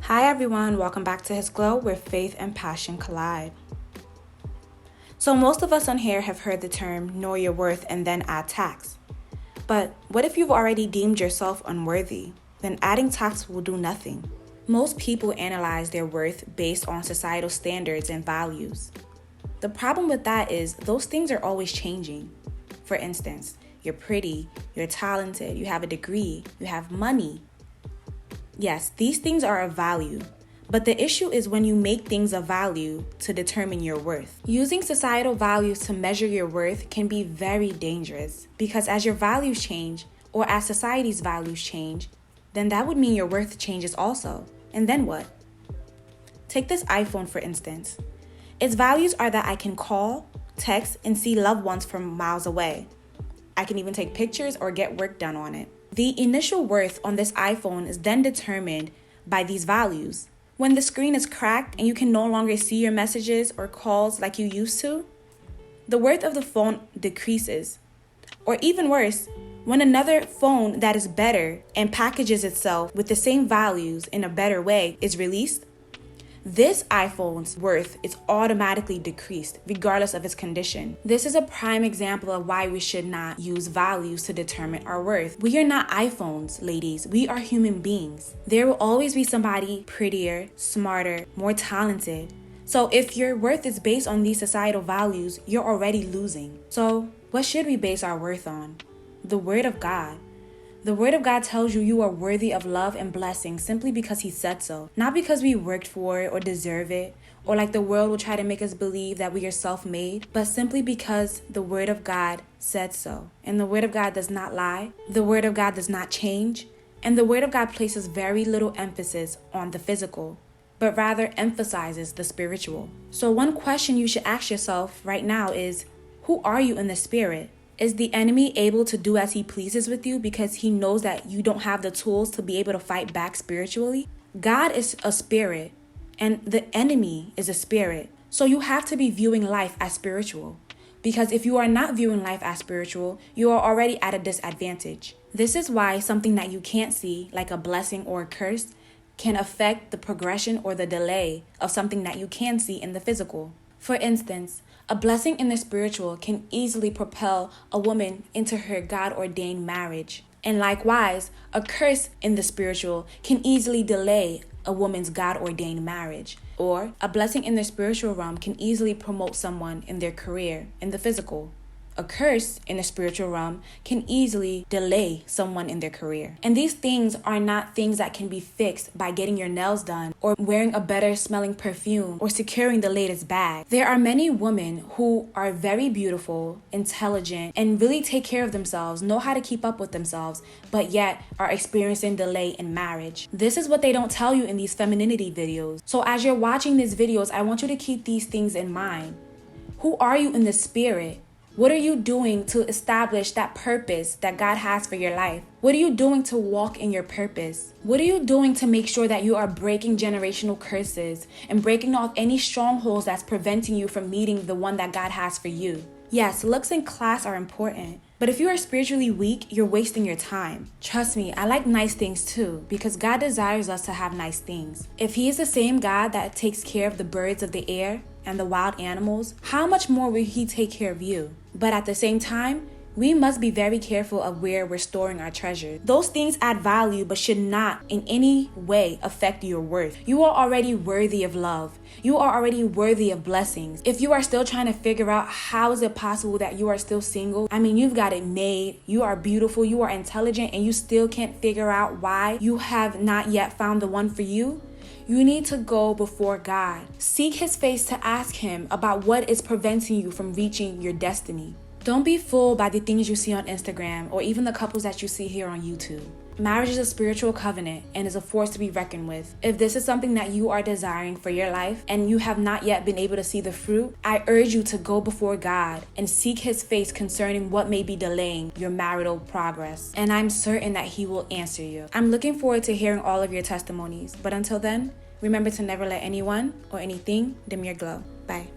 Hi everyone, welcome back to His Glow, where faith and passion collide. So most of us on here have heard the term know your worth and then add tax. But what if you've already deemed yourself unworthy? Then adding tax will do nothing. Most people analyze their worth based on societal standards and values. The problem with that is those things are always changing. For instance, you're pretty, you're talented, you have a degree, you have money. Yes, these things are of value, but the issue is when you make things of value to determine your worth. Using societal values to measure your worth can be very dangerous because as your values change, or as society's values change, then that would mean your worth changes also. And then what? Take this iPhone for instance. Its values are that I can call, text, and see loved ones from miles away. I can even take pictures or get work done on it. The initial worth on this iPhone is then determined by these values. When the screen is cracked and you can no longer see your messages or calls like you used to, the worth of the phone decreases. Or even worse, when another phone that is better and packages itself with the same values in a better way is released, this iPhone's worth is automatically decreased regardless of its condition. This is a prime example of why we should not use values to determine our worth. We are not iPhones, ladies. We are human beings. There will always be somebody prettier, smarter, more talented. So if your worth is based on these societal values, you're already losing. So what should we base our worth on? The Word of God. The Word of God tells you are worthy of love and blessing simply because He said so. Not because we worked for it or deserve it, or like the world will try to make us believe that we are self-made, but simply because the Word of God said so. And the Word of God does not lie. The Word of God does not change. And the Word of God places very little emphasis on the physical, but rather emphasizes the spiritual. So one question you should ask yourself right now is, who are you in the spirit? Is the enemy able to do as he pleases with you because he knows that you don't have the tools to be able to fight back spiritually? God is a spirit and the enemy is a spirit. So you have to be viewing life as spiritual. Because if you are not viewing life as spiritual, you are already at a disadvantage. This is why something that you can't see, like a blessing or a curse, can affect the progression or the delay of something that you can see in the physical. For instance, a blessing in the spiritual can easily propel a woman into her God-ordained marriage. And likewise, a curse in the spiritual can easily delay a woman's God-ordained marriage. Or a blessing in the spiritual realm can easily promote someone in their career in the physical. A curse in the spiritual realm can easily delay someone in their career. And these things are not things that can be fixed by getting your nails done or wearing a better smelling perfume or securing the latest bag. There are many women who are very beautiful, intelligent, and really take care of themselves, know how to keep up with themselves, but yet are experiencing delay in marriage. This is what they don't tell you in these femininity videos. So as you're watching these videos, I want you to keep these things in mind. Who are you in the spirit? What are you doing to establish that purpose that God has for your life? What are you doing to walk in your purpose? What are you doing to make sure that you are breaking generational curses and breaking off any strongholds that's preventing you from meeting the one that God has for you? Yes, looks and class are important, but if you are spiritually weak, you're wasting your time. Trust me, I like nice things too, because God desires us to have nice things. If He is the same God that takes care of the birds of the air and the wild animals, how much more will He take care of you? But at the same time, we must be very careful of where we're storing our treasure. Those things add value but should not in any way affect your worth. You are already worthy of love. You are already worthy of blessings. If you are still trying to figure out how is it possible that you are still single, I mean, you've got it made. You are beautiful, you are intelligent, and you still can't figure out why you have not yet found the one for you. You need to go before God. Seek His face to ask Him about what is preventing you from reaching your destiny. Don't be fooled by the things you see on Instagram or even the couples that you see here on YouTube. Marriage is a spiritual covenant and is a force to be reckoned with. If this is something that you are desiring for your life and you have not yet been able to see the fruit, I urge you to go before God and seek His face concerning what may be delaying your marital progress. And I'm certain that He will answer you. I'm looking forward to hearing all of your testimonies. But until then, remember to never let anyone or anything dim your glow. Bye.